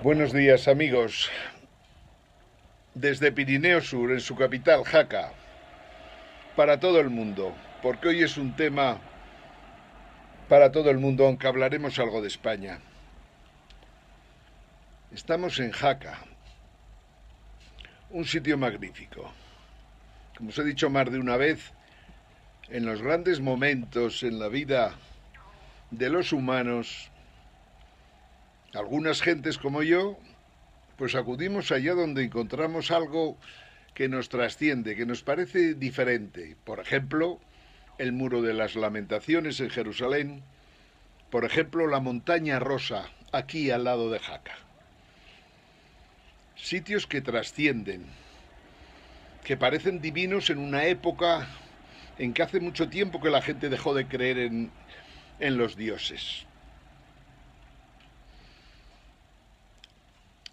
Buenos días, amigos. Desde Pirineo Sur, en su capital, Jaca, para todo el mundo, porque hoy es un tema para todo el mundo, aunque hablaremos algo de España. Estamos en Jaca, un sitio magnífico. Como os he dicho más de una vez, en los grandes momentos en la vida de los humanos, algunas gentes como yo, pues acudimos allá donde encontramos algo que nos trasciende, que nos parece diferente. Por ejemplo, el Muro de las Lamentaciones en Jerusalén, por ejemplo, la Montaña Rosa, aquí al lado de Jaca. Sitios que trascienden, que parecen divinos en una época en que hace mucho tiempo que la gente dejó de creer en los dioses.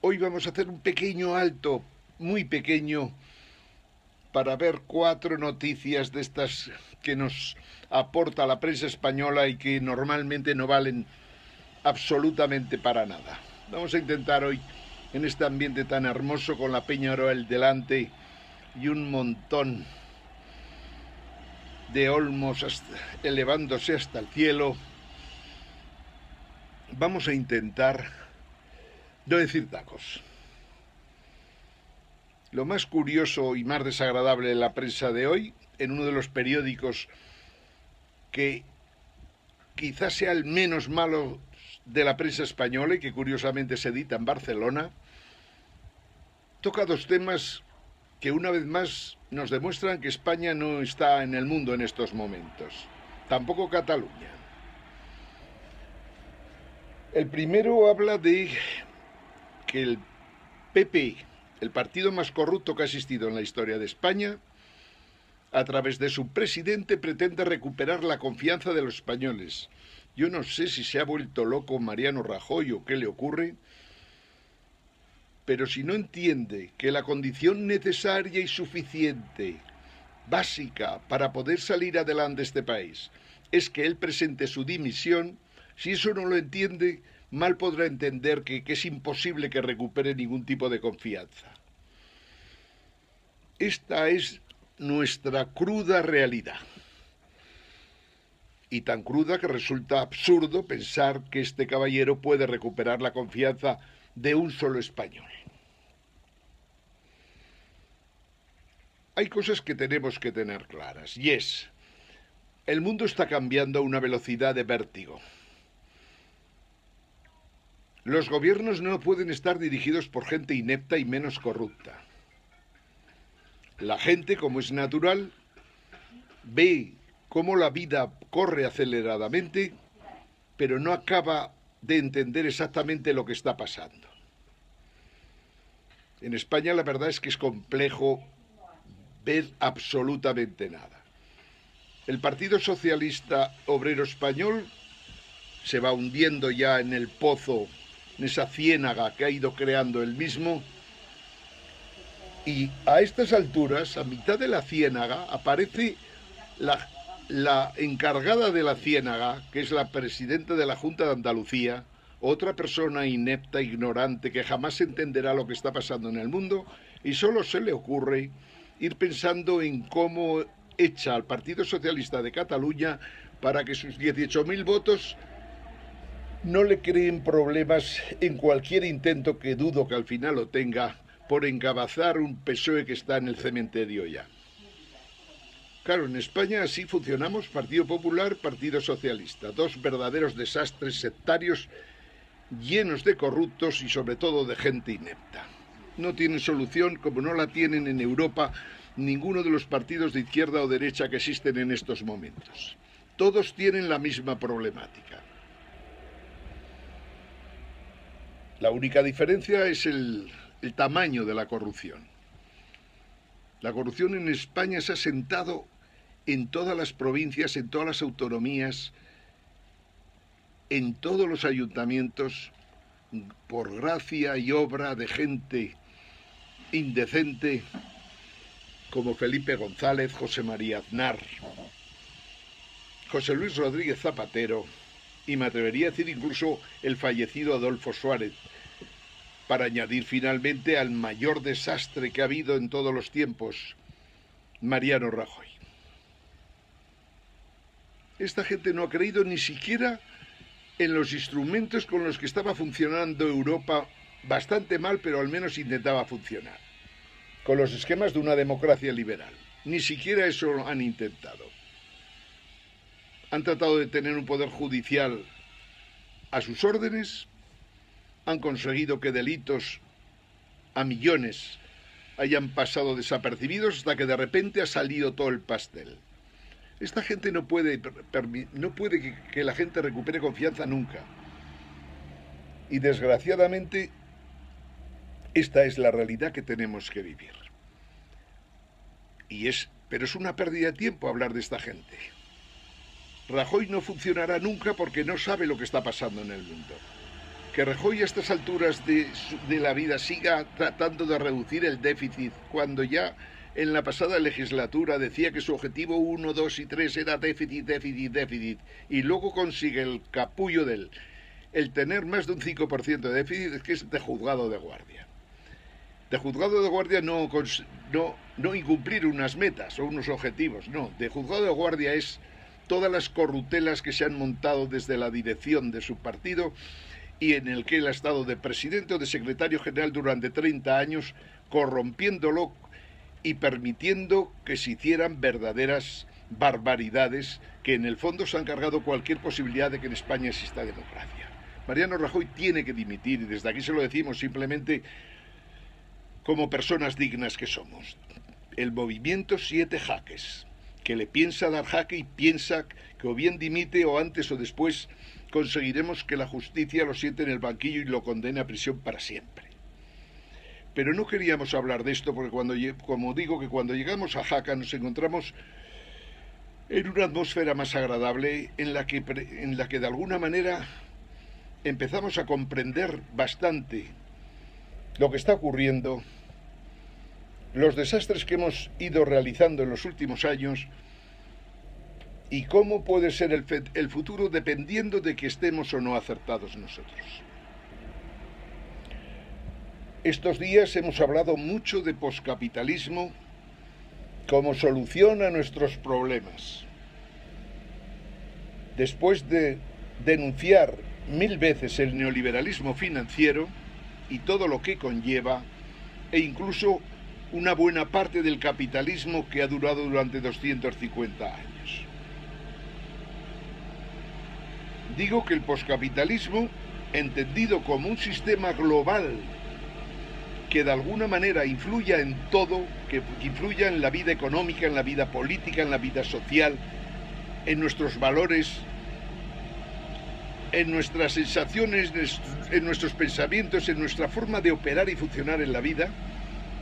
Hoy vamos a hacer un pequeño alto, muy pequeño, para ver cuatro noticias de estas que nos aporta la prensa española y que normalmente no valen absolutamente para nada. Vamos a intentar hoy, en este ambiente tan hermoso, con la Peñarola delante y un montón de olmos elevándose hasta el cielo, vamos a intentar no decir tacos. Lo más curioso y más desagradable de la prensa de hoy, en uno de los periódicos que quizás sea el menos malo de la prensa española y que curiosamente se edita en Barcelona, toca dos temas que una vez más nos demuestran que España no está en el mundo en estos momentos, tampoco Cataluña. El primero habla de que el PP, el partido más corrupto que ha existido en la historia de España, a través de su presidente pretende recuperar la confianza de los españoles. Yo no sé si se ha vuelto loco Mariano Rajoy o qué le ocurre, pero si no entiende que la condición necesaria y suficiente, básica, para poder salir adelante este país, es que él presente su dimisión, si eso no lo entiende, mal podrá entender que es imposible que recupere ningún tipo de confianza. Esta es nuestra cruda realidad. Y tan cruda que resulta absurdo pensar que este caballero puede recuperar la confianza de un solo español. Hay cosas que tenemos que tener claras, y es, el mundo está cambiando a una velocidad de vértigo. Los gobiernos no pueden estar dirigidos por gente inepta y menos corrupta. La gente, como es natural, ve cómo la vida corre aceleradamente, pero no acaba de entender exactamente lo que está pasando. En España la verdad es que es complejo ver absolutamente nada. El Partido Socialista Obrero Español se va hundiendo ya en el pozo, en esa ciénaga que ha ido creando él mismo, y a estas alturas, a mitad de la ciénaga, aparece la encargada de la ciénaga, que es la presidenta de la Junta de Andalucía, otra persona inepta, ignorante, que jamás entenderá lo que está pasando en el mundo, y solo se le ocurre ir pensando en cómo echa al Partido Socialista de Cataluña para que sus 18.000 votos no le creen problemas en cualquier intento, que dudo que al final lo tenga, por encabezar un PSOE que está en el cementerio ya. Claro, en España así funcionamos, Partido Popular, Partido Socialista, dos verdaderos desastres sectarios llenos de corruptos y sobre todo de gente inepta. No tienen solución, como no la tienen en Europa ninguno de los partidos de izquierda o derecha que existen en estos momentos. Todos tienen la misma problemática. La única diferencia es el tamaño de la corrupción. La corrupción en España se ha sentado en todas las provincias, en todas las autonomías, en todos los ayuntamientos, por gracia y obra de gente indecente como Felipe González, José María Aznar, José Luis Rodríguez Zapatero y me atrevería a decir incluso el fallecido Adolfo Suárez, para añadir finalmente al mayor desastre que ha habido en todos los tiempos, Mariano Rajoy. Esta gente no ha creído ni siquiera en los instrumentos con los que estaba funcionando Europa bastante mal, pero al menos intentaba funcionar, con los esquemas de una democracia liberal. Ni siquiera eso han intentado. Han tratado de tener un poder judicial a sus órdenes, han conseguido que delitos a millones hayan pasado desapercibidos hasta que de repente ha salido todo el pastel. Esta gente no puede que la gente recupere confianza nunca. Y desgraciadamente, esta es la realidad que tenemos que vivir. Pero es una pérdida de tiempo hablar de esta gente. Rajoy no funcionará nunca porque no sabe lo que está pasando en el mundo. Que Rajoy a estas alturas de la vida siga tratando de reducir el déficit cuando ya en la pasada legislatura decía que su objetivo 1, 2 y 3 era déficit, déficit, déficit, y luego consigue el capullo el tener más de un 5% de déficit, es que es de juzgado de guardia. De juzgado de guardia no incumplir unas metas o unos objetivos, no. De juzgado de guardia es todas las corruptelas que se han montado desde la dirección de su partido y en el que él ha estado de presidente o de secretario general durante 30 años, corrompiéndolo y permitiendo que se hicieran verdaderas barbaridades que en el fondo se han cargado cualquier posibilidad de que en España exista democracia. Mariano Rajoy tiene que dimitir y desde aquí se lo decimos simplemente como personas dignas que somos. El movimiento 7 jaques, que le piensa dar jaque y piensa que o bien dimite o antes o después conseguiremos que la justicia lo siente en el banquillo y lo condene a prisión para siempre. Pero no queríamos hablar de esto porque como digo, que cuando llegamos a Jaca nos encontramos en una atmósfera más agradable en la que de alguna manera empezamos a comprender bastante lo que está ocurriendo, los desastres que hemos ido realizando en los últimos años y cómo puede ser el futuro dependiendo de que estemos o no acertados nosotros. Estos días hemos hablado mucho de poscapitalismo como solución a nuestros problemas. Después de denunciar 1000 veces el neoliberalismo financiero y todo lo que conlleva, e incluso una buena parte del capitalismo que ha durado durante 250 años. Digo que el poscapitalismo, entendido como un sistema global que de alguna manera influya en todo, que influya en la vida económica, en la vida política, en la vida social, en nuestros valores, en nuestras sensaciones, en nuestros pensamientos, en nuestra forma de operar y funcionar en la vida,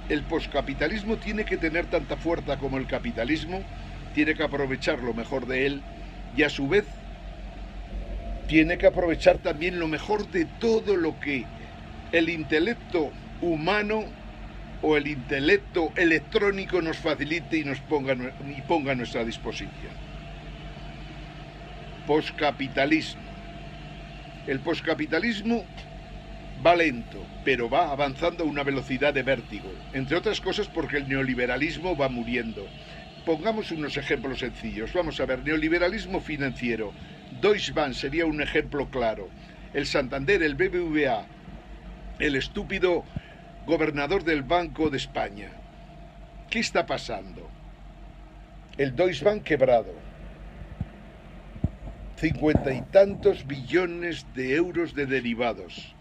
el poscapitalismo tiene que tener tanta fuerza como el capitalismo, tiene que aprovechar lo mejor de él y a su vez tiene que aprovechar también lo mejor de todo lo que el intelecto humano o el intelecto electrónico nos facilite y ponga a nuestra disposición. Poscapitalismo. El poscapitalismo va lento, pero va avanzando a una velocidad de vértigo, entre otras cosas porque el neoliberalismo va muriendo. Pongamos unos ejemplos sencillos. Vamos a ver, neoliberalismo financiero. Deutsche Bank sería un ejemplo claro. El Santander, el BBVA, el estúpido gobernador del Banco de España. ¿Qué está pasando? El Deutsche Bank quebrado. 50 y tantos billones de euros de derivados.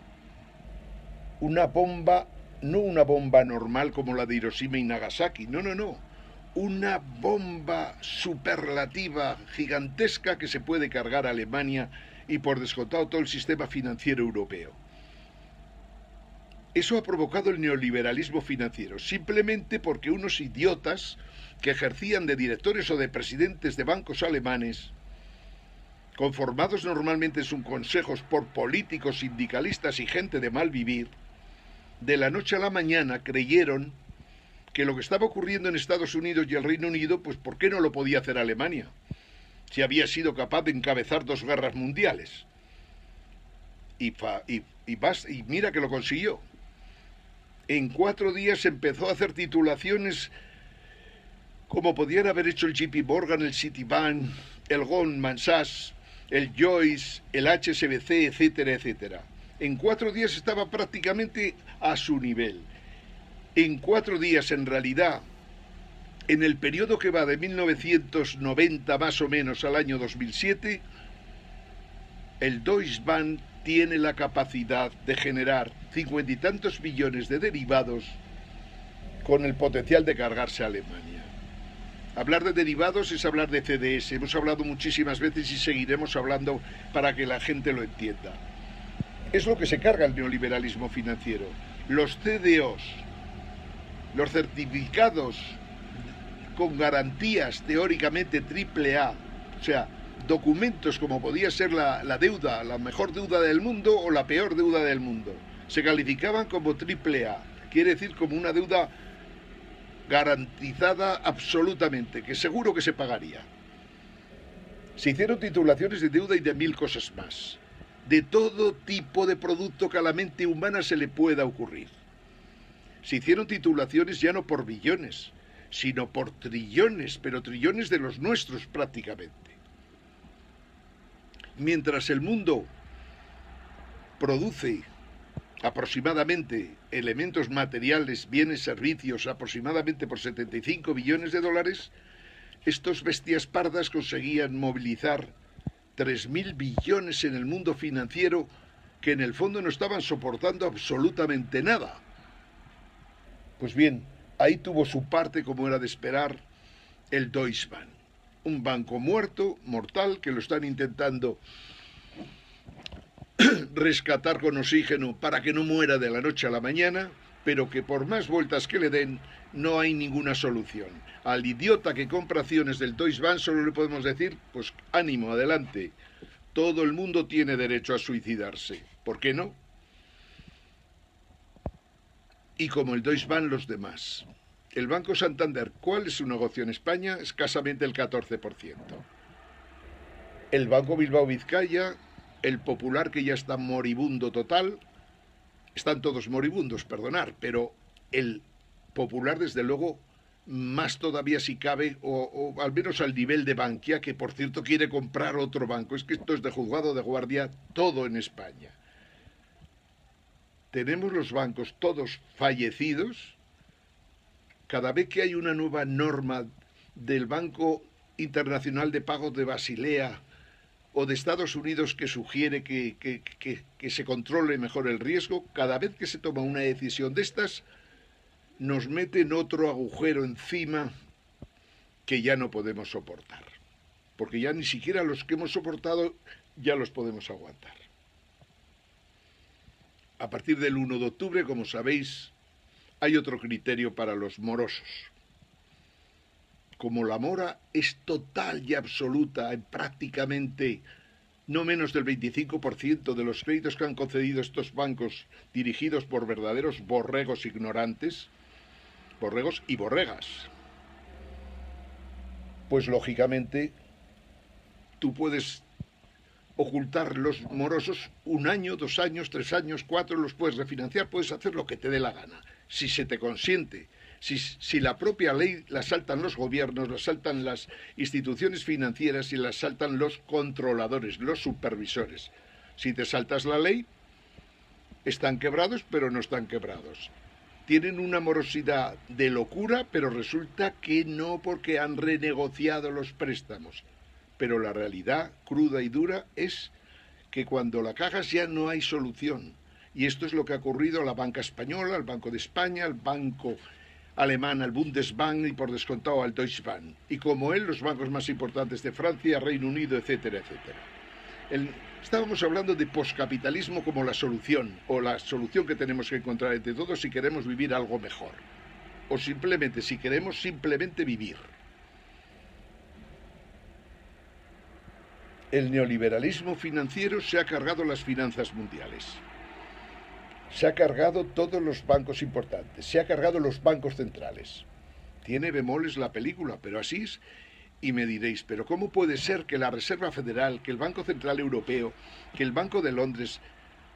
Una bomba, no una bomba normal como la de Hiroshima y Nagasaki, no. Una bomba superlativa, gigantesca, que se puede cargar a Alemania y por descontado todo el sistema financiero europeo. Eso ha provocado el neoliberalismo financiero, simplemente porque unos idiotas que ejercían de directores o de presidentes de bancos alemanes, conformados normalmente en sus consejos por políticos, sindicalistas y gente de mal vivir, de la noche a la mañana creyeron que lo que estaba ocurriendo en Estados Unidos y el Reino Unido, pues ¿por qué no lo podía hacer Alemania? Si había sido capaz de encabezar 2 guerras mundiales. Y mira que lo consiguió. En 4 días empezó a hacer titulaciones como podían haber hecho el JP Morgan, el Citibank, el Goldman Sachs, el Joyce, el HSBC, etcétera, etcétera. En 4 días estaba prácticamente a su nivel. En 4 días, en realidad, en el periodo que va de 1990 más o menos al año 2007, el Deutsche Bank tiene la capacidad de generar 50 y tantos billones de derivados con el potencial de cargarse a Alemania. Hablar de derivados es hablar de CDS. Hemos hablado muchísimas veces y seguiremos hablando para que la gente lo entienda. Es lo que se carga el neoliberalismo financiero. Los CDOs, los certificados con garantías teóricamente AAA, o sea, documentos como podía ser la deuda, la mejor deuda del mundo o la peor deuda del mundo, se calificaban como AAA, quiere decir como una deuda garantizada absolutamente, que seguro que se pagaría. Se hicieron titulaciones de deuda y de 1000 cosas más, de todo tipo de producto que a la mente humana se le pueda ocurrir. Se hicieron titulaciones ya no por billones, sino por trillones, pero trillones de los nuestros prácticamente. Mientras el mundo produce aproximadamente elementos materiales, bienes, servicios, aproximadamente por 75 billones de dólares, estos bestias pardas conseguían movilizar 3.000 billones en el mundo financiero que en el fondo no estaban soportando absolutamente nada. Pues bien, ahí tuvo su parte, como era de esperar, el Deutsche Bank. Un banco muerto, mortal, que lo están intentando rescatar con oxígeno para que no muera de la noche a la mañana, pero que por más vueltas que le den, no hay ninguna solución. Al idiota que compra acciones del Deutsche Bank solo le podemos decir, pues ánimo, adelante. Todo el mundo tiene derecho a suicidarse. ¿Por qué no? Y como el Deutsche Bank, los demás. El Banco Santander, ¿cuál es su negocio en España? Escasamente el 14%. El Banco Bilbao Vizcaya, el Popular, que ya está moribundo total, están todos moribundos, perdonar, pero el Popular, desde luego, más todavía si cabe, o al menos al nivel de Bankia, que por cierto quiere comprar otro banco. Es que esto es de juzgado de guardia todo en España. Tenemos los bancos todos fallecidos. Cada vez que hay una nueva norma del Banco Internacional de Pagos de Basilea o de Estados Unidos que sugiere que se controle mejor el riesgo, cada vez que se toma una decisión de estas, nos meten otro agujero encima que ya no podemos soportar. Porque ya ni siquiera los que hemos soportado ya los podemos aguantar. A partir del 1 de octubre, como sabéis, hay otro criterio para los morosos. Como la mora es total y absoluta en prácticamente no menos del 25% de los créditos que han concedido estos bancos dirigidos por verdaderos borregos ignorantes, borregos y borregas, pues lógicamente tú puedes ocultar los morosos 1 año, 2 años, 3 años, 4, los puedes refinanciar, puedes hacer lo que te dé la gana, si se te consiente. Si la propia ley la saltan los gobiernos, la saltan las instituciones financieras y la saltan los controladores, los supervisores. Si te saltas la ley, están quebrados, pero no están quebrados. Tienen una morosidad de locura, pero resulta que no, porque han renegociado los préstamos. Pero la realidad cruda y dura es que cuando la cagas ya no hay solución. Y esto es lo que ha ocurrido a la banca española, al Banco de España, al Banco alemán, al Bundesbank y por descontado al Deutsche Bank. Y como él, los bancos más importantes de Francia, Reino Unido, etcétera, etcétera. Estábamos hablando de poscapitalismo como la solución, o la solución que tenemos que encontrar entre todos si queremos vivir algo mejor. O simplemente, si queremos simplemente vivir. El neoliberalismo financiero se ha cargado las finanzas mundiales. Se ha cargado todos los bancos importantes, se ha cargado los bancos centrales. Tiene bemoles la película, pero así es. Y me diréis, ¿pero cómo puede ser que la Reserva Federal, que el Banco Central Europeo, que el Banco de Londres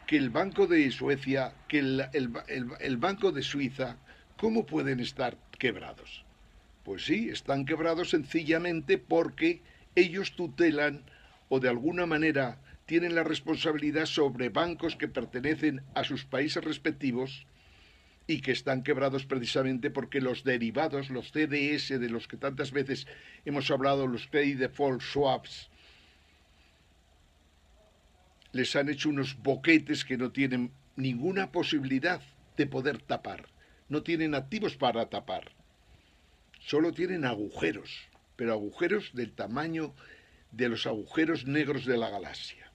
que el Banco de Suecia, que el Banco de Suiza, ¿cómo pueden estar quebrados? Pues sí, están quebrados sencillamente porque ellos tutelan o de alguna manera tienen la responsabilidad sobre bancos que pertenecen a sus países respectivos y que están quebrados precisamente porque los derivados, los CDS de los que tantas veces hemos hablado, los Credit Default Swaps, les han hecho unos boquetes que no tienen ninguna posibilidad de poder tapar. No tienen activos para tapar. Solo tienen agujeros, pero agujeros del tamaño de los agujeros negros de la galaxia.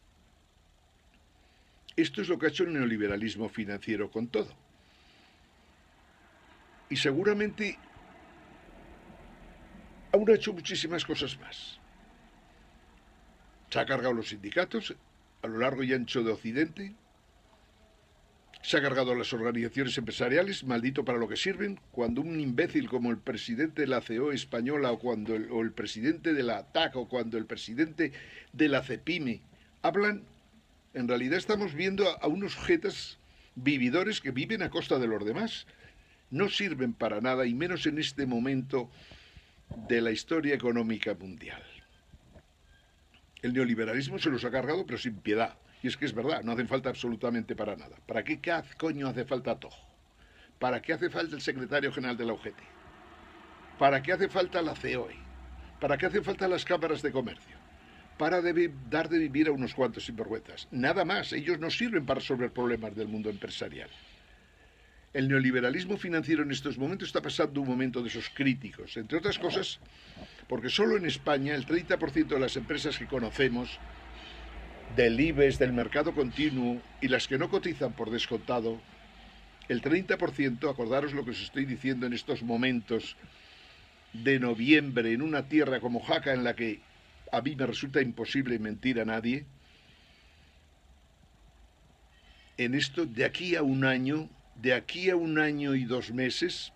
Esto es lo que ha hecho el neoliberalismo financiero con todo. Y seguramente aún ha hecho muchísimas cosas más. Se ha cargado los sindicatos a lo largo y ancho de Occidente, se ha cargado a las organizaciones empresariales, maldito para lo que sirven, cuando un imbécil como el presidente de la CEO española o el presidente de la ATAC o cuando el presidente de la CEPIME hablan, en realidad estamos viendo a unos jetas vividores que viven a costa de los demás. No sirven para nada, y menos en este momento de la historia económica mundial. El neoliberalismo se los ha cargado, pero sin piedad. Y es que es verdad, no hacen falta absolutamente para nada. ¿Para qué coño hace falta Tojo? ¿Para qué hace falta el secretario general de la UGT? ¿Para qué hace falta la COE? ¿Para qué hace falta las cámaras de comercio? Para dar de vivir a unos cuantos sinvergüenzas. Nada más, ellos no sirven para resolver problemas del mundo empresarial. El neoliberalismo financiero en estos momentos está pasando un momento de esos críticos, entre otras cosas, porque solo en España el 30% de las empresas que conocemos, del IBEX, del mercado continuo y las que no cotizan por descontado, el 30%, acordaros lo que os estoy diciendo en estos momentos de noviembre, en una tierra como Jaca en la que a mí me resulta imposible mentir a nadie, en esto de aquí a un año y 2 meses,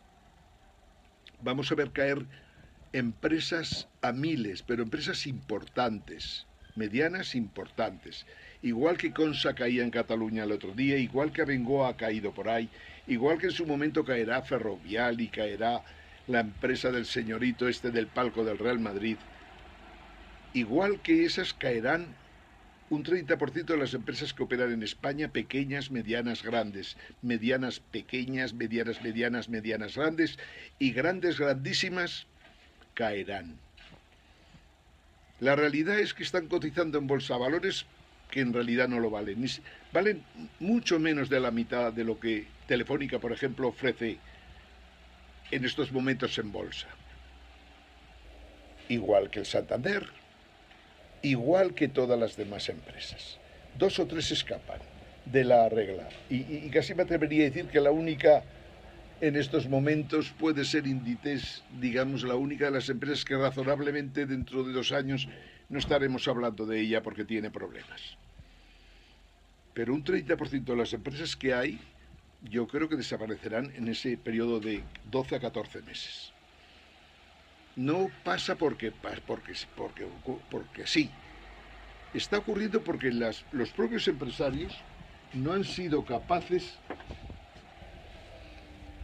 vamos a ver caer empresas a miles, pero empresas importantes, medianas importantes. Igual que Consa caía en Cataluña el otro día, igual que Abengoa ha caído por ahí, igual que en su momento caerá Ferrovial y caerá la empresa del señorito este del palco del Real Madrid, igual que esas caerán un 30% de las empresas que operan en España, pequeñas, medianas, grandes, medianas, pequeñas, medianas, medianas, grandes y grandes, grandísimas, caerán. La realidad es que están cotizando en bolsa valores que en realidad no lo valen. Valen mucho menos de la mitad de lo que Telefónica, por ejemplo, ofrece en estos momentos en bolsa. Igual que el Santander, igual que todas las demás empresas. 2 o 3 escapan de la regla. Y casi me atrevería a decir que la única en estos momentos puede ser Inditex, digamos, la única de las empresas que razonablemente dentro de 2 años no estaremos hablando de ella porque tiene problemas. Pero un 30% de las empresas que hay, yo creo que desaparecerán en ese periodo de 12 a 14 meses. No pasa porque sí. Está ocurriendo porque los propios empresarios no han sido capaces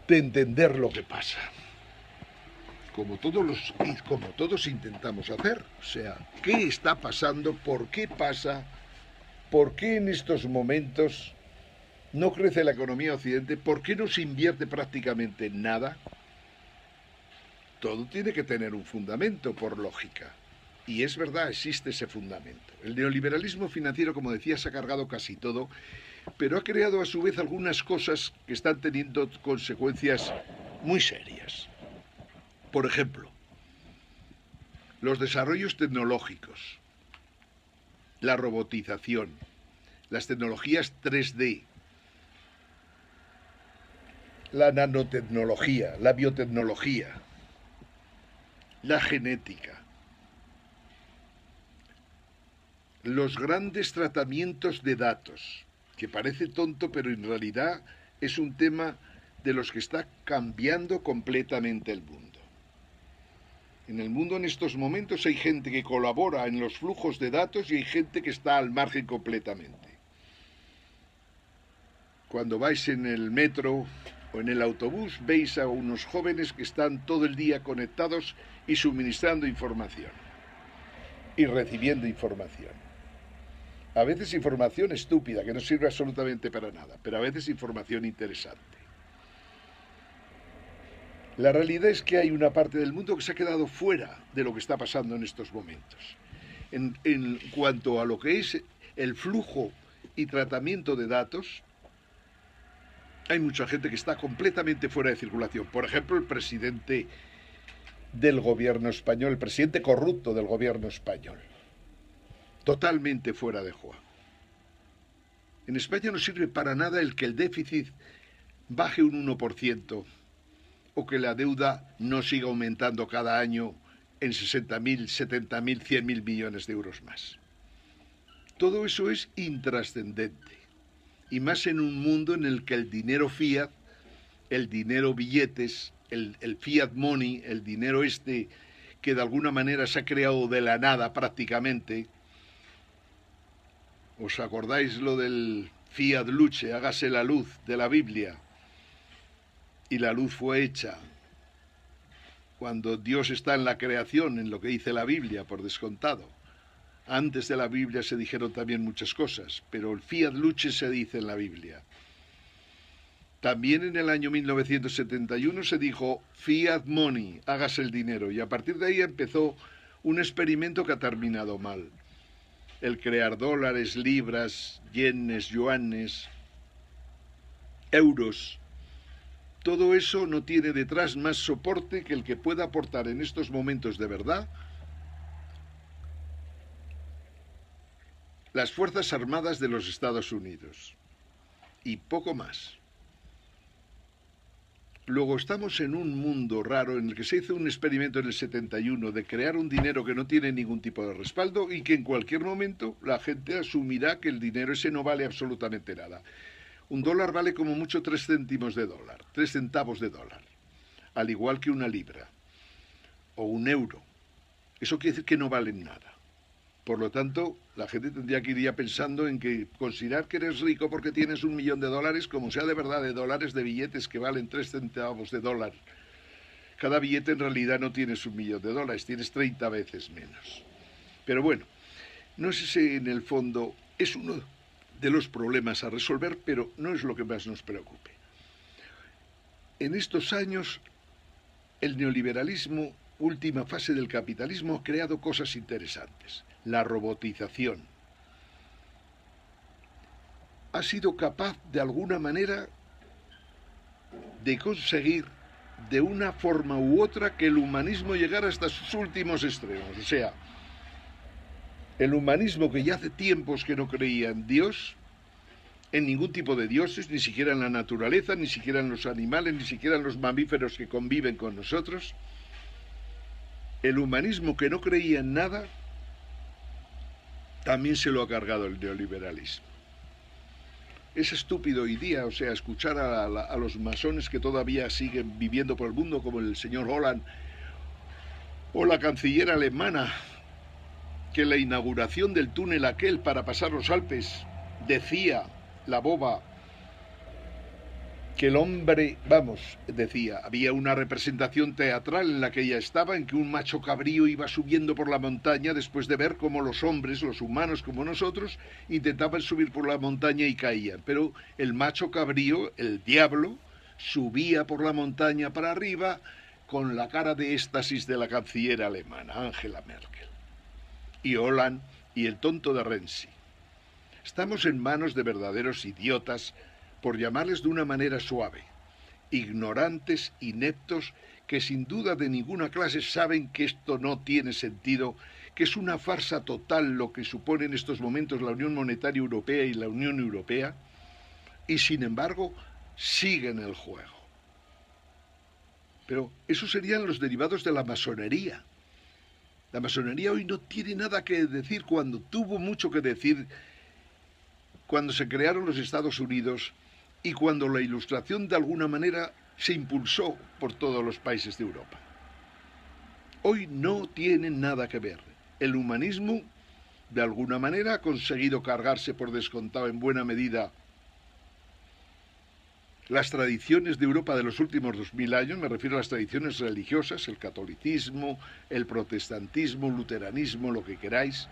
de entender lo que pasa. Como todos intentamos hacer. O sea, ¿qué está pasando? ¿Por qué pasa? ¿Por qué en estos momentos no crece la economía de Occidente? ¿Por qué no se invierte prácticamente nada? Todo tiene que tener un fundamento, por lógica. Y es verdad, existe ese fundamento. El neoliberalismo financiero, como decía, se ha cargado casi todo, pero ha creado a su vez algunas cosas que están teniendo consecuencias muy serias. Por ejemplo, los desarrollos tecnológicos, la robotización, las tecnologías 3D, la nanotecnología, la biotecnología, la genética, los grandes tratamientos de datos, que parece tonto, pero en realidad es un tema de los que está cambiando completamente el mundo. En el mundo en estos momentos hay gente que colabora en los flujos de datos y hay gente que está al margen completamente. Cuando vais en el metro o en el autobús, veis a unos jóvenes que están todo el día conectados y suministrando información y recibiendo información. A veces información estúpida, que no sirve absolutamente para nada, pero a veces información interesante. La realidad es que hay una parte del mundo que se ha quedado fuera de lo que está pasando en estos momentos. En cuanto a lo que es el flujo y tratamiento de datos, hay mucha gente que está completamente fuera de circulación. Por ejemplo, el presidente del gobierno español, el presidente corrupto del gobierno español. Totalmente fuera de juego. En España no sirve para nada el que el déficit baje un 1% o que la deuda no siga aumentando cada año en 60.000, 70.000, 100.000 millones de euros más. Todo eso es intrascendente. Y más en un mundo en el que el dinero fiat, el dinero billetes, el fiat money, el dinero que de alguna manera se ha creado de la nada prácticamente. ¿Os acordáis lo del fiat luce, hágase la luz de la Biblia? Y la luz fue hecha cuando Dios está en la creación, en lo que dice la Biblia, por descontado. Antes de la Biblia se dijeron también muchas cosas, pero el fiat luce se dice en la Biblia. También en el año 1971 se dijo fiat money, hágase el dinero, y a partir de ahí empezó un experimento que ha terminado mal. El crear dólares, libras, yenes, yuanes, euros. Todo eso no tiene detrás más soporte que el que pueda aportar en estos momentos de verdad las Fuerzas Armadas de los Estados Unidos. Y poco más. Luego estamos en un mundo raro en el que se hizo un experimento en el 71 de crear un dinero que no tiene ningún tipo de respaldo y que en cualquier momento la gente asumirá que el dinero ese no vale absolutamente nada. Un dólar vale como mucho 3 céntimos de dólar, 3 centavos de dólar, al igual que una libra o un euro. Eso quiere decir que no valen nada. Por lo tanto, la gente tendría que ir ya pensando en que considerar que eres rico porque tienes $1.000.000, como sea de verdad de dólares, de billetes que valen 3 centavos de dólar. Cada billete en realidad no tienes $1.000.000, tienes 30 veces menos. Pero bueno, no sé si en el fondo es uno de los problemas a resolver, pero no es lo que más nos preocupe. En estos años, el neoliberalismo, última fase del capitalismo, ha creado cosas interesantes. La robotización. Ha sido capaz, de alguna manera, de conseguir, de una forma u otra, que el humanismo llegara hasta sus últimos extremos. O sea, el humanismo que ya hace tiempos que no creía en Dios, en ningún tipo de dioses, ni siquiera en la naturaleza, ni siquiera en los animales, ni siquiera en los mamíferos que conviven con nosotros. El humanismo que no creía en nada, también se lo ha cargado el neoliberalismo. Es estúpido hoy día, o sea, escuchar a los masones que todavía siguen viviendo por el mundo, como el señor Holland o la canciller alemana, que la inauguración del túnel aquel para pasar los Alpes decía, la boba, que el hombre, decía, había una representación teatral en la que ella estaba, en que un macho cabrío iba subiendo por la montaña después de ver cómo los hombres, los humanos como nosotros, intentaban subir por la montaña y caían. Pero el macho cabrío, el diablo, subía por la montaña para arriba con la cara de éxtasis de la canciller alemana, Angela Merkel. Y Holland y el tonto de Renzi. Estamos en manos de verdaderos idiotas, por llamarles de una manera suave, ignorantes, ineptos, que sin duda de ninguna clase saben que esto no tiene sentido, que es una farsa total lo que supone en estos momentos la Unión Monetaria Europea y la Unión Europea, y sin embargo siguen el juego. Pero esos serían los derivados de la masonería. La masonería hoy no tiene nada que decir cuando tuvo mucho que decir cuando se crearon los Estados Unidos y cuando la Ilustración de alguna manera se impulsó por todos los países de Europa. Hoy no tienen nada que ver. El humanismo, de alguna manera, ha conseguido cargarse por descontado en buena medida las tradiciones de Europa de los últimos 2000 años, me refiero a las tradiciones religiosas, el catolicismo, el protestantismo, el luteranismo, lo que queráis.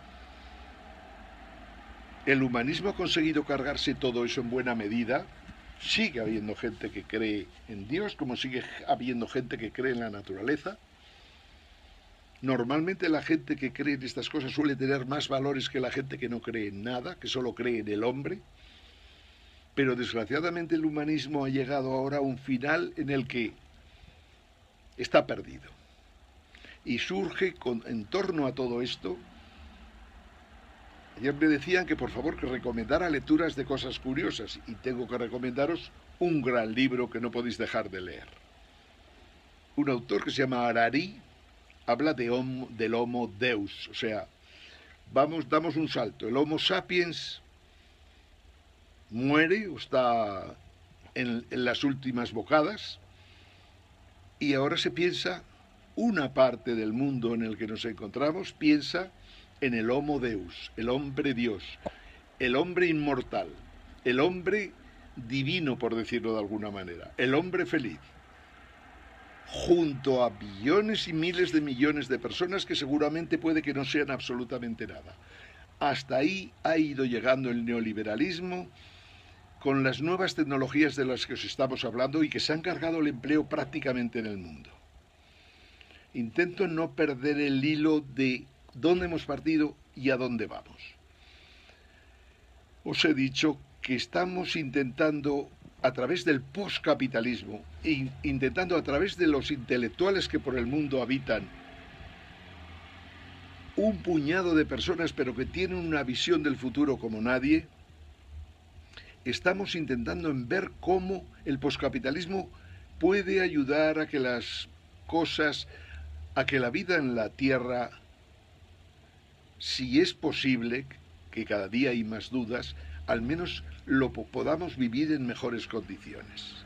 El humanismo ha conseguido cargarse todo eso en buena medida. Sigue habiendo gente que cree en Dios, como sigue habiendo gente que cree en la naturaleza. Normalmente la gente que cree en estas cosas suele tener más valores que la gente que no cree en nada, que solo cree en el hombre. Pero desgraciadamente el humanismo ha llegado ahora a un final en el que está perdido. Y surge en torno a todo esto. Ayer me decían que por favor que recomendara lecturas de cosas curiosas, y tengo que recomendaros un gran libro que no podéis dejar de leer. Un autor que se llama Harari habla del Homo Deus, o sea, damos un salto. El Homo sapiens muere o está en las últimas bocadas, y ahora se piensa, una parte del mundo en el que nos encontramos piensa en el Homo Deus, el hombre Dios, el hombre inmortal, el hombre divino, por decirlo de alguna manera, el hombre feliz, junto a billones y miles de millones de personas que seguramente puede que no sean absolutamente nada. Hasta ahí ha ido llegando el neoliberalismo con las nuevas tecnologías de las que os estamos hablando y que se han cargado el empleo prácticamente en el mundo. Intento no perder el hilo de dónde hemos partido y a dónde vamos. Os he dicho que estamos intentando, a través del postcapitalismo, intentando a través de los intelectuales que por el mundo habitan, un puñado de personas pero que tienen una visión del futuro como nadie, estamos intentando ver cómo el postcapitalismo puede ayudar a que las cosas, a que la vida en la Tierra, si es posible, que cada día hay más dudas, al menos lo podamos vivir en mejores condiciones.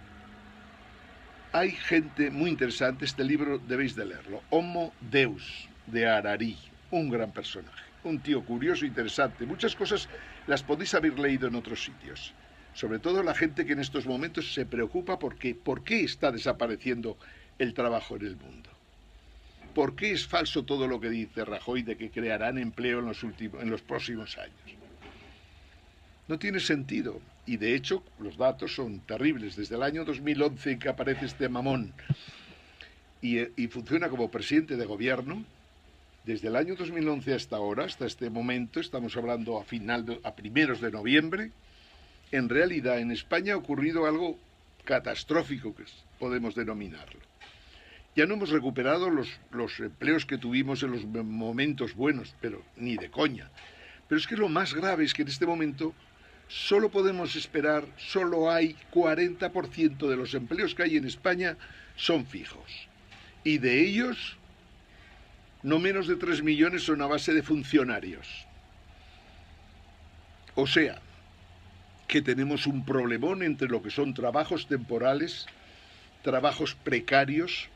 Hay gente muy interesante, este libro debéis de leerlo, Homo Deus, de Harari, un gran personaje, un tío curioso e interesante. Muchas cosas las podéis haber leído en otros sitios, sobre todo la gente que en estos momentos se preocupa por qué está desapareciendo el trabajo en el mundo. ¿Por qué es falso todo lo que dice Rajoy de que crearán empleo en los próximos años? No tiene sentido. Y de hecho, los datos son terribles. Desde el año 2011 que aparece este mamón y funciona como presidente de gobierno, desde el año 2011 hasta ahora, hasta este momento, estamos hablando a primeros de noviembre, en realidad en España ha ocurrido algo catastrófico, que podemos denominarlo. Ya no hemos recuperado los empleos que tuvimos en los momentos buenos, pero ni de coña. Pero es que lo más grave es que en este momento solo podemos esperar, solo hay 40% de los empleos que hay en España son fijos. Y de ellos, no menos de 3 millones son a base de funcionarios. O sea, que tenemos un problemón entre lo que son trabajos temporales, trabajos precarios,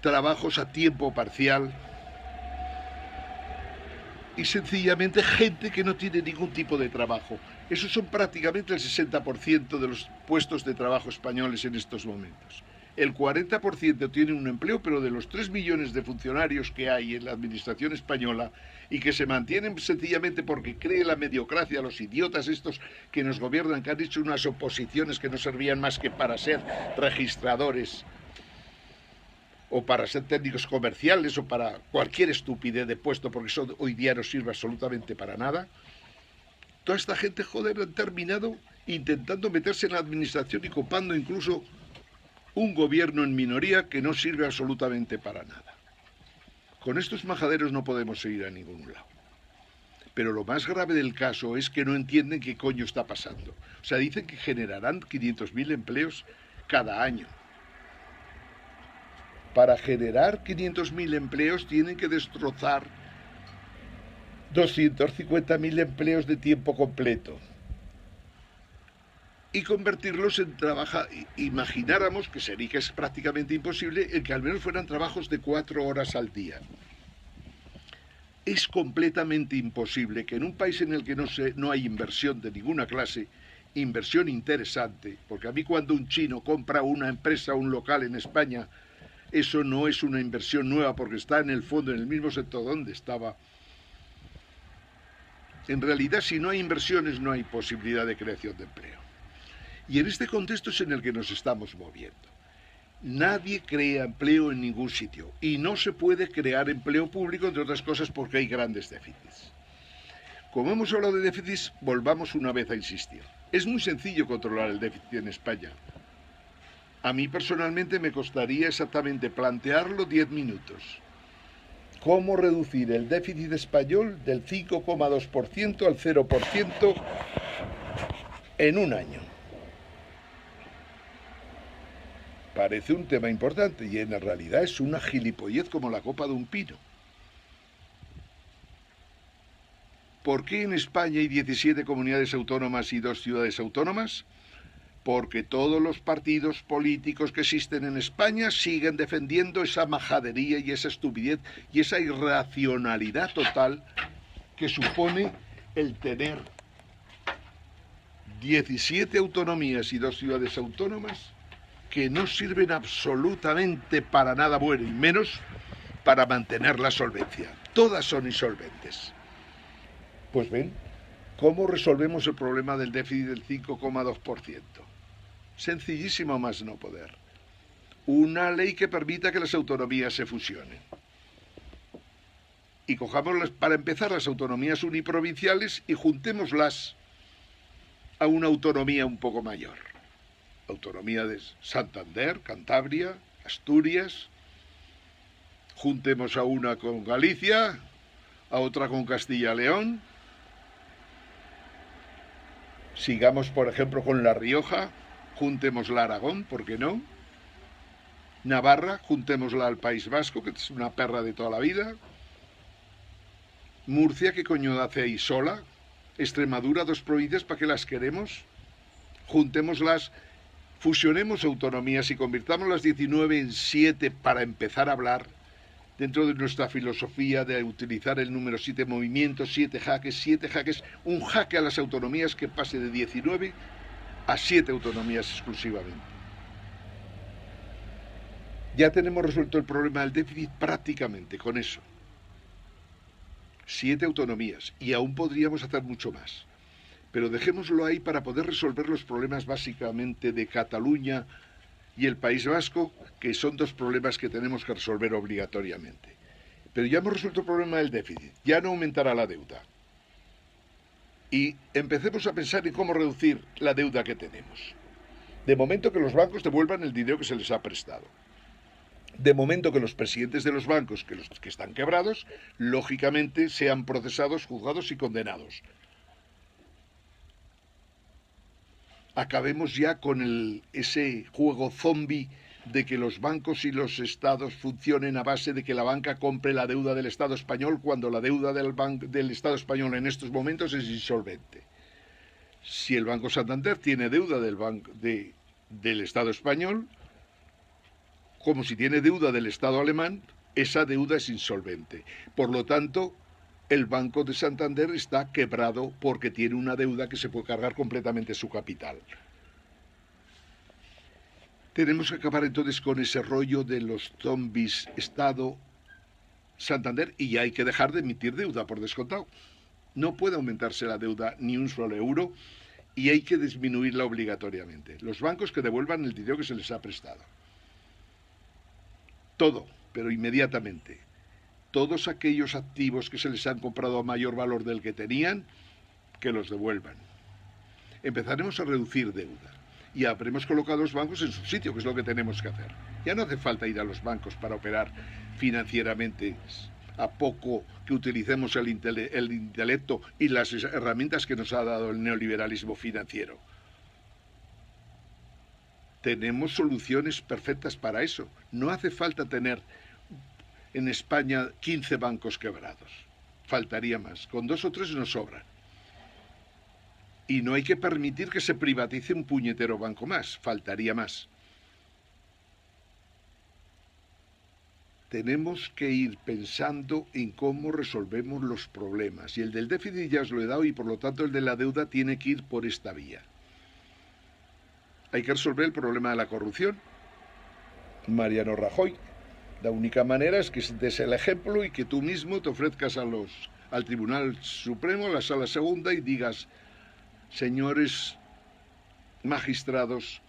trabajos a tiempo parcial y sencillamente gente que no tiene ningún tipo de trabajo. Esos son prácticamente el 60% de los puestos de trabajo españoles en estos momentos. El 40% tiene un empleo, pero de los 3 millones de funcionarios que hay en la administración española y que se mantienen sencillamente porque cree la mediocracia, los idiotas estos que nos gobiernan, que han hecho unas oposiciones que no servían más que para ser registradores o para ser técnicos comerciales o para cualquier estupidez de puesto, porque eso hoy día no sirve absolutamente para nada. Toda esta gente, joder, han terminado intentando meterse en la administración y copando incluso un gobierno en minoría que no sirve absolutamente para nada. Con estos majaderos no podemos ir a ningún lado. Pero lo más grave del caso es que no entienden qué coño está pasando. O sea, dicen que generarán 500.000 empleos cada año. Para generar 500.000 empleos tienen que destrozar 250.000 empleos de tiempo completo y convertirlos en trabajo. Imagináramos que sería que es prácticamente imposible en que al menos fueran trabajos de 4 horas al día. Es completamente imposible que en un país en el que no hay inversión de ninguna clase inversión interesante, porque a mí cuando un chino compra una empresa, un local en España, eso no es una inversión nueva porque está en el fondo, en el mismo sector donde estaba. En realidad, si no hay inversiones, no hay posibilidad de creación de empleo. Y en este contexto es en el que nos estamos moviendo. Nadie crea empleo en ningún sitio y no se puede crear empleo público, entre otras cosas, porque hay grandes déficits. Como hemos hablado de déficits, volvamos una vez a insistir. Es muy sencillo controlar el déficit en España. A mí personalmente me costaría exactamente plantearlo 10 minutos. ¿Cómo reducir el déficit español del 5,2% al 0% en un año? Parece un tema importante y en la realidad es una gilipollez como la copa de un pino. ¿Por qué en España hay 17 comunidades autónomas y 2 ciudades autónomas? Porque todos los partidos políticos que existen en España siguen defendiendo esa majadería y esa estupidez y esa irracionalidad total que supone el tener 17 autonomías y 2 ciudades autónomas que no sirven absolutamente para nada bueno, y menos para mantener la solvencia. Todas son insolventes. Pues ven, ¿cómo resolvemos el problema del déficit del 5,2%? Sencillísimo más no poder. Una ley que permita que las autonomías se fusionen. Y cojamos, para empezar, las autonomías uniprovinciales y juntémoslas a una autonomía un poco mayor. Autonomía de Santander, Cantabria, Asturias. Juntemos a una con Galicia, a otra con Castilla y León. Sigamos, por ejemplo, con La Rioja, juntémosla a Aragón, ¿por qué no? Navarra, juntémosla al País Vasco, que es una perra de toda la vida. Murcia, ¿qué coño hace ahí sola? Extremadura, 2 provincias, ¿para qué las queremos? Juntémoslas, fusionemos autonomías y convirtamos las 19 en 7 para empezar a hablar dentro de nuestra filosofía de utilizar el número 7 movimientos, 7 jaques, un jaque a las autonomías que pase de 19 a 7 autonomías exclusivamente. Ya tenemos resuelto el problema del déficit prácticamente con eso. 7 autonomías y aún podríamos hacer mucho más. Pero dejémoslo ahí para poder resolver los problemas básicamente de Cataluña y el País Vasco, que son 2 problemas que tenemos que resolver obligatoriamente. Pero ya hemos resuelto el problema del déficit, ya no aumentará la deuda. Y empecemos a pensar en cómo reducir la deuda que tenemos. De momento que los bancos devuelvan el dinero que se les ha prestado. De momento que los presidentes de los bancos, que están quebrados, lógicamente sean procesados, juzgados y condenados. Acabemos ya con ese juego zombie de que los bancos y los estados funcionen a base de que la banca compre la deuda del Estado español cuando la deuda del Estado español en estos momentos es insolvente. Si el Banco Santander tiene deuda del Estado español, como si tiene deuda del Estado alemán, esa deuda es insolvente. Por lo tanto, el Banco de Santander está quebrado porque tiene una deuda que se puede cargar completamente su capital. Tenemos que acabar entonces con ese rollo de los zombies Estado Santander y hay que dejar de emitir deuda por descontado. No puede aumentarse la deuda ni un solo euro y hay que disminuirla obligatoriamente. Los bancos que devuelvan el dinero que se les ha prestado. Todo, pero inmediatamente. Todos aquellos activos que se les han comprado a mayor valor del que tenían, que los devuelvan. Empezaremos a reducir deuda y habremos colocado los bancos en su sitio, que es lo que tenemos que hacer. Ya no hace falta ir a los bancos para operar financieramente, a poco que utilicemos el intelecto y las herramientas que nos ha dado el neoliberalismo financiero. Tenemos soluciones perfectas para eso. No hace falta tener en España 15 bancos quebrados. Faltaría más. Con 2 o 3 nos sobran. Y no hay que permitir que se privatice un puñetero banco más. Faltaría más. Tenemos que ir pensando en cómo resolvemos los problemas. Y el del déficit ya os lo he dado y por lo tanto el de la deuda tiene que ir por esta vía. Hay que resolver el problema de la corrupción. Mariano Rajoy. La única manera es que des el ejemplo y que tú mismo te ofrezcas al Tribunal Supremo, a la Sala Segunda, y digas: señores magistrados,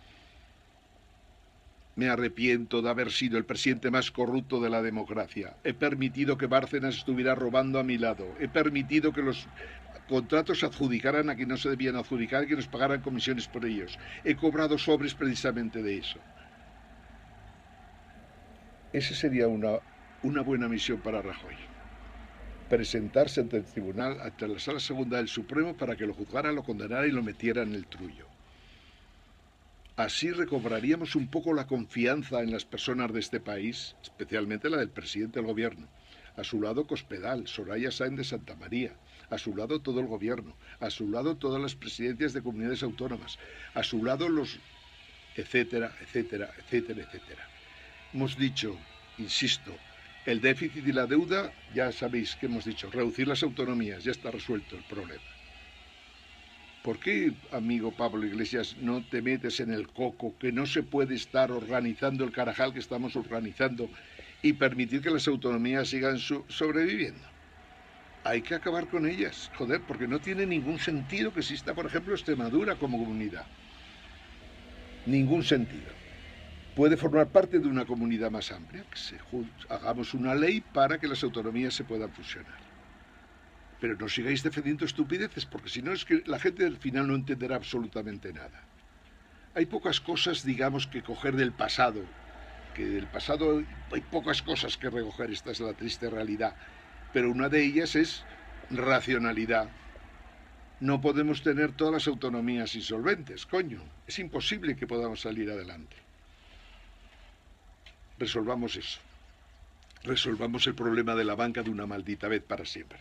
me arrepiento de haber sido el presidente más corrupto de la democracia. He permitido que Bárcenas estuviera robando a mi lado. He permitido que los contratos se adjudicaran a quien no se debían adjudicar y que nos pagaran comisiones por ellos. He cobrado sobres precisamente de eso. Esa sería una buena misión para Rajoy. Presentarse ante el tribunal, ante la Sala Segunda del Supremo, para que lo juzgara, lo condenara y lo metiera en el trullo. Así recobraríamos un poco la confianza en las personas de este país, especialmente la del presidente del gobierno. A su lado Cospedal, Soraya Sáenz de Santamaría, a su lado todo el gobierno, a su lado todas las presidencias de comunidades autónomas, a su lado los etcétera, etcétera, etcétera, etcétera. Hemos dicho, insisto, el déficit y la deuda, ya sabéis que hemos dicho, reducir las autonomías, ya está resuelto el problema. ¿Por qué, amigo Pablo Iglesias, no te metes en el coco, que no se puede estar organizando el carajal que estamos organizando y permitir que las autonomías sigan sobreviviendo? Hay que acabar con ellas, joder, porque no tiene ningún sentido que exista, por ejemplo, Extremadura como comunidad. Ningún sentido. Puede formar parte de una comunidad más amplia, que hagamos una ley para que las autonomías se puedan fusionar. Pero no sigáis defendiendo estupideces, porque si no es que la gente al final no entenderá absolutamente nada. Hay pocas cosas, digamos, que coger del pasado, que del pasado hay pocas cosas que recoger, esta es la triste realidad, pero una de ellas es racionalidad. No podemos tener todas las autonomías insolventes, coño, es imposible que podamos salir adelante. Resolvamos eso. Resolvamos el problema de la banca de una maldita vez para siempre.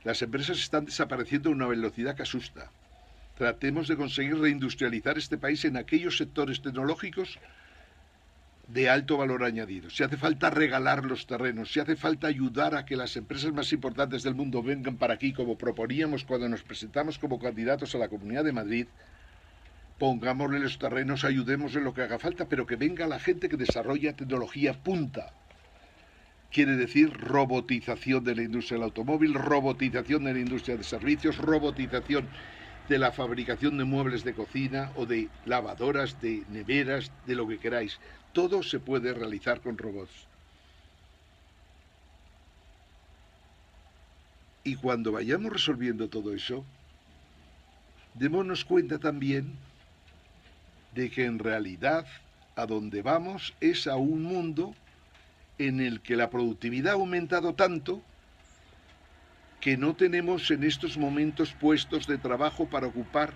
Las empresas están desapareciendo a una velocidad que asusta. Tratemos de conseguir reindustrializar este país en aquellos sectores tecnológicos de alto valor añadido. Si hace falta regalar los terrenos, si hace falta ayudar a que las empresas más importantes del mundo vengan para aquí, como proponíamos cuando nos presentamos como candidatos a la Comunidad de Madrid, pongámosle los terrenos, ayudémosle lo que haga falta, pero que venga la gente que desarrolla tecnología punta. Quiere decir robotización de la industria del automóvil, robotización de la industria de servicios, robotización de la fabricación de muebles de cocina o de lavadoras, de neveras, de lo que queráis. Todo se puede realizar con robots. Y cuando vayamos resolviendo todo eso, démonos cuenta también de que en realidad a donde vamos es a un mundo en el que la productividad ha aumentado tanto que no tenemos en estos momentos puestos de trabajo para ocupar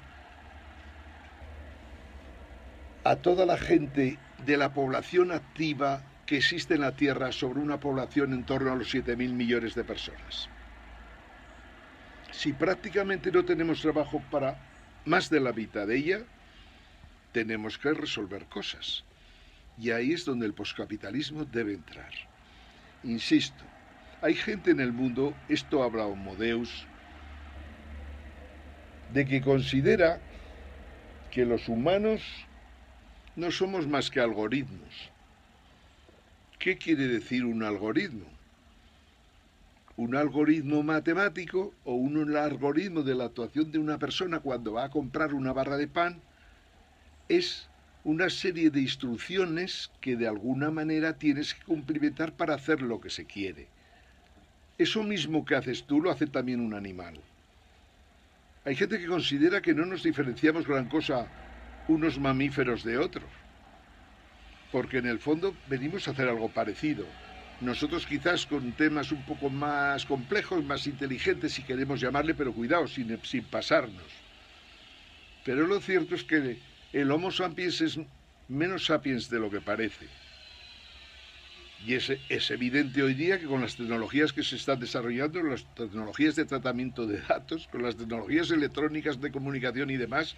a toda la gente de la población activa que existe en la Tierra sobre una población en torno a los 7.000 millones de personas. Si prácticamente no tenemos trabajo para más de la mitad de ella, tenemos que resolver cosas. Y ahí es donde el poscapitalismo debe entrar. Insisto, hay gente en el mundo, esto habla Homo Deus, de que considera que los humanos no somos más que algoritmos. ¿Qué quiere decir un algoritmo? Un algoritmo matemático o un algoritmo de la actuación de una persona cuando va a comprar una barra de pan es una serie de instrucciones que de alguna manera tienes que cumplimentar para hacer lo que se quiere. Eso mismo que haces tú lo hace también un animal. Hay gente que considera que no nos diferenciamos gran cosa unos mamíferos de otros, porque en el fondo venimos a hacer algo parecido. Nosotros quizás con temas un poco más complejos, más inteligentes si queremos llamarle, pero cuidado, sin pasarnos. Pero lo cierto es que el Homo sapiens es menos sapiens de lo que parece. Y es evidente hoy día que con las tecnologías que se están desarrollando, las tecnologías de tratamiento de datos, con las tecnologías electrónicas de comunicación y demás,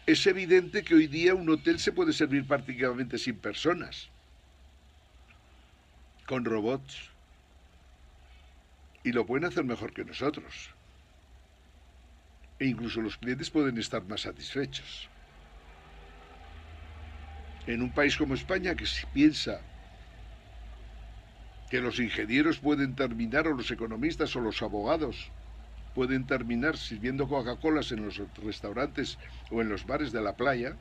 es evidente que hoy día un hotel se puede servir prácticamente sin personas, con robots. Y lo pueden hacer mejor que nosotros. E incluso los clientes pueden estar más satisfechos. En un país como España, que se piensa que los ingenieros pueden terminar, o los economistas o los abogados pueden terminar sirviendo Coca-Colas en los restaurantes o en los bares de la playa,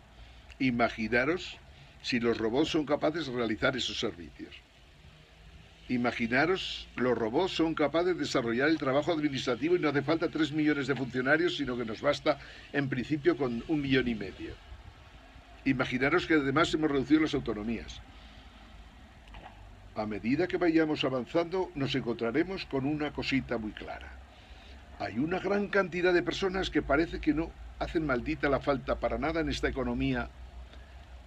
imaginaros si los robots son capaces de realizar esos servicios. Imaginaros, los robots son capaces de desarrollar el trabajo administrativo y no hace falta 3 millones de funcionarios, sino que nos basta en principio con 1,5 millones. Imaginaros que además hemos reducido las autonomías. A medida que vayamos avanzando, nos encontraremos con una cosita muy clara. Hay una gran cantidad de personas que parece que no hacen maldita la falta para nada en esta economía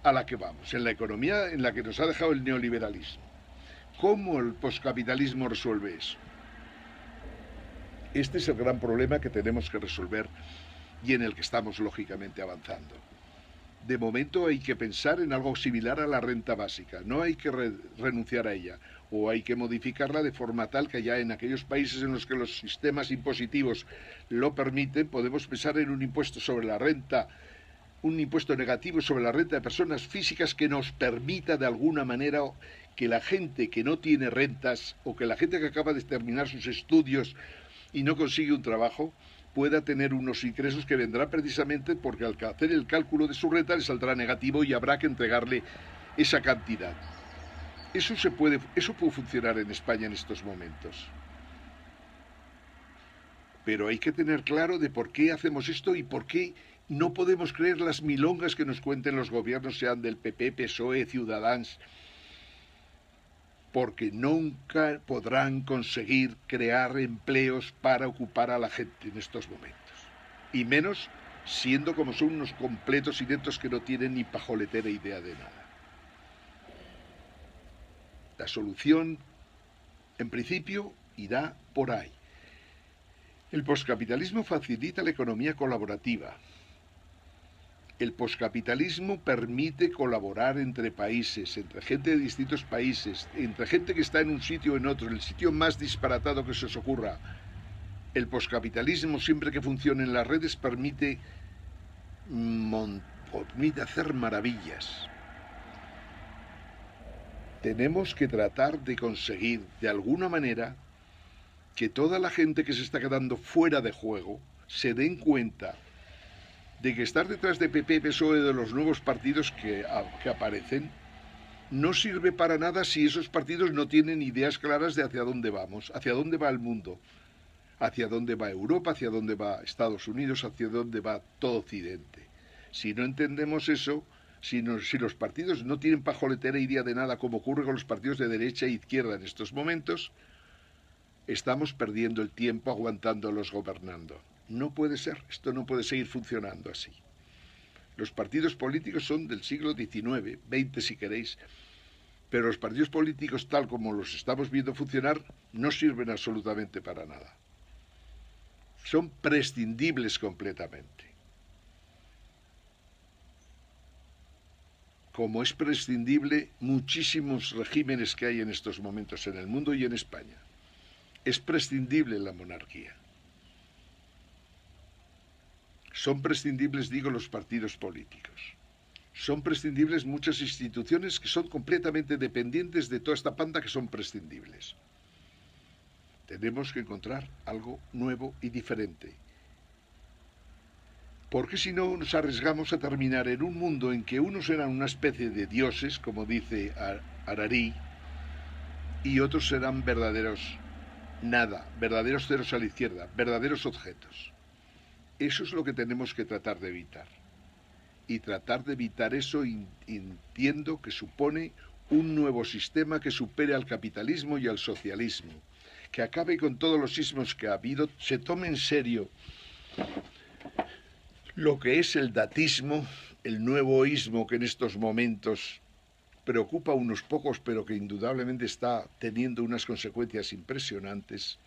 a la que vamos, en la economía en la que nos ha dejado el neoliberalismo. ¿Cómo el poscapitalismo resuelve eso? Este es el gran problema que tenemos que resolver y en el que estamos lógicamente avanzando. De momento hay que pensar en algo similar a la renta básica, no hay que renunciar a ella, o hay que modificarla de forma tal que ya en aquellos países en los que los sistemas impositivos lo permiten, podemos pensar en un impuesto sobre la renta, un impuesto negativo sobre la renta de personas físicas que nos permita de alguna manera que la gente que no tiene rentas o que la gente que acaba de terminar sus estudios y no consigue un trabajo pueda tener unos ingresos que vendrán precisamente porque al hacer el cálculo de su renta le saldrá negativo y habrá que entregarle esa cantidad. Eso puede funcionar en España en estos momentos. Pero hay que tener claro de por qué hacemos esto y por qué no podemos creer las milongas que nos cuenten los gobiernos, sean del PP, PSOE, Ciudadanos, porque nunca podrán conseguir crear empleos para ocupar a la gente en estos momentos. Y menos siendo como son unos completos ineptos que no tienen ni pajoletera idea de nada. La solución, en principio, irá por ahí. El poscapitalismo facilita la economía colaborativa. El poscapitalismo permite colaborar entre países, entre gente de distintos países, entre gente que está en un sitio o en otro, el sitio más disparatado que se os ocurra. El poscapitalismo, siempre que funcione en las redes, permite hacer maravillas. Tenemos que tratar de conseguir, de alguna manera, que toda la gente que se está quedando fuera de juego se den cuenta de que estar detrás de PP, PSOE, de los nuevos partidos que aparecen, no sirve para nada si esos partidos no tienen ideas claras de hacia dónde vamos, hacia dónde va el mundo, hacia dónde va Europa, hacia dónde va Estados Unidos, hacia dónde va todo Occidente. Si no entendemos eso, si los partidos no tienen pajoletera idea de nada, como ocurre con los partidos de derecha e izquierda en estos momentos, estamos perdiendo el tiempo aguantándolos gobernando. No puede ser, esto no puede seguir funcionando así. Los partidos políticos son del siglo XIX, XX si queréis, pero los partidos políticos tal como los estamos viendo funcionar no sirven absolutamente para nada. Son prescindibles completamente. Como es prescindible muchísimos regímenes que hay en estos momentos en el mundo y en España. Es prescindible la monarquía. Son prescindibles, digo, los partidos políticos. Son prescindibles muchas instituciones que son completamente dependientes de toda esta panda que son prescindibles. Tenemos que encontrar algo nuevo y diferente. Porque si no nos arriesgamos a terminar en un mundo en que unos eran una especie de dioses, como dice Harari, y otros serán verdaderos nada, verdaderos ceros a la izquierda, verdaderos objetos. Eso es lo que tenemos que tratar de evitar. Y tratar de evitar eso entiendo que supone un nuevo sistema que supere al capitalismo y al socialismo, que acabe con todos los ismos que ha habido, se tome en serio lo que es el datismo, el nuevo ismo que en estos momentos preocupa a unos pocos, pero que indudablemente está teniendo unas consecuencias impresionantes.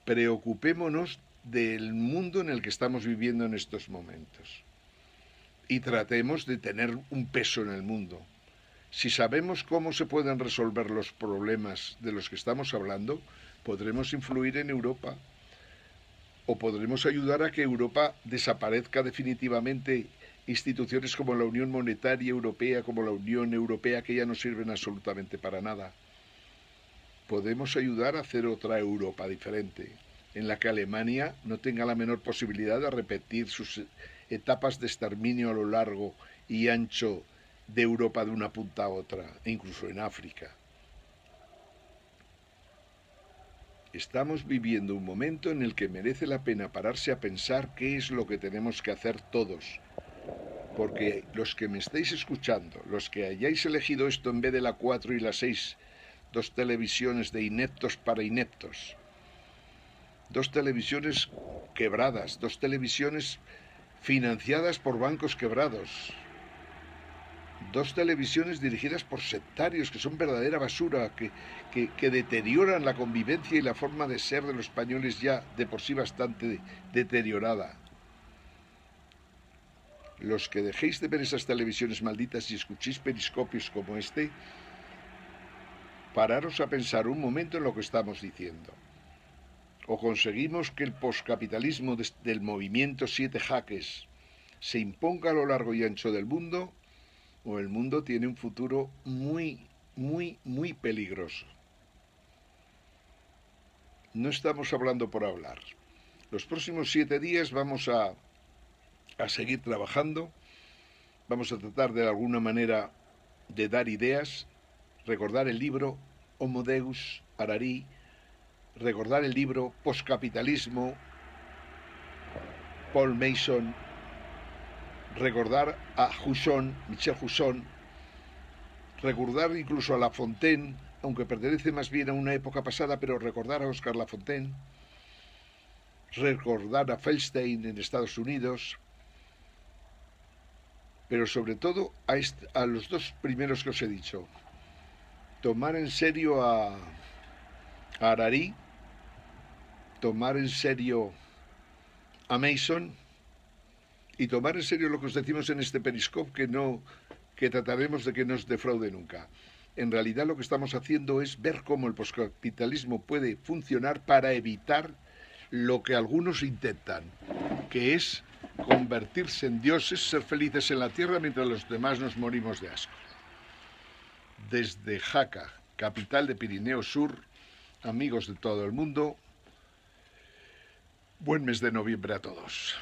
Preocupémonos del mundo en el que estamos viviendo en estos momentos y tratemos de tener un peso en el mundo. Si sabemos cómo se pueden resolver los problemas de los que estamos hablando, podremos influir en Europa o podremos ayudar a que Europa desaparezca definitivamente instituciones como la Unión Monetaria Europea, como la Unión Europea, que ya no sirven absolutamente para nada. Podemos ayudar a hacer otra Europa diferente, en la que Alemania no tenga la menor posibilidad de repetir sus etapas de exterminio a lo largo y ancho de Europa de una punta a otra, e incluso en África. Estamos viviendo un momento en el que merece la pena pararse a pensar qué es lo que tenemos que hacer todos. Porque los que me estáis escuchando, los que hayáis elegido esto en vez de la 4 y la 6, dos televisiones de ineptos para ineptos, dos televisiones quebradas, dos televisiones financiadas por bancos quebrados, dos televisiones dirigidas por sectarios que son verdadera basura, que deterioran la convivencia y la forma de ser de los españoles ya de por sí bastante deteriorada. Los que dejéis de ver esas televisiones malditas y escuchéis periscopios como este, pararos a pensar un momento en lo que estamos diciendo. O conseguimos que el poscapitalismo del movimiento Siete Jaques se imponga a lo largo y ancho del mundo, o el mundo tiene un futuro muy, muy, muy peligroso. No estamos hablando por hablar. Los próximos 7 días vamos a seguir trabajando, vamos a tratar de alguna manera de dar ideas, recordar el libro Homo Deus, Harari, recordar el libro Postcapitalismo, Paul Mason, recordar a Michel Husson, recordar incluso a Lafontaine, aunque pertenece más bien a una época pasada, pero recordar a Oscar Lafontaine, recordar a Feldstein en Estados Unidos, pero sobre todo a los dos primeros que os he dicho. Tomar en serio a Harari, tomar en serio a Mason y tomar en serio lo que os decimos en este periscope, que trataremos de que no os defraude nunca. En realidad lo que estamos haciendo es ver cómo el poscapitalismo puede funcionar para evitar lo que algunos intentan, que es convertirse en dioses, ser felices en la tierra mientras los demás nos morimos de asco. Desde Jaca, capital de Pirineo Sur, amigos de todo el mundo, buen mes de noviembre a todos.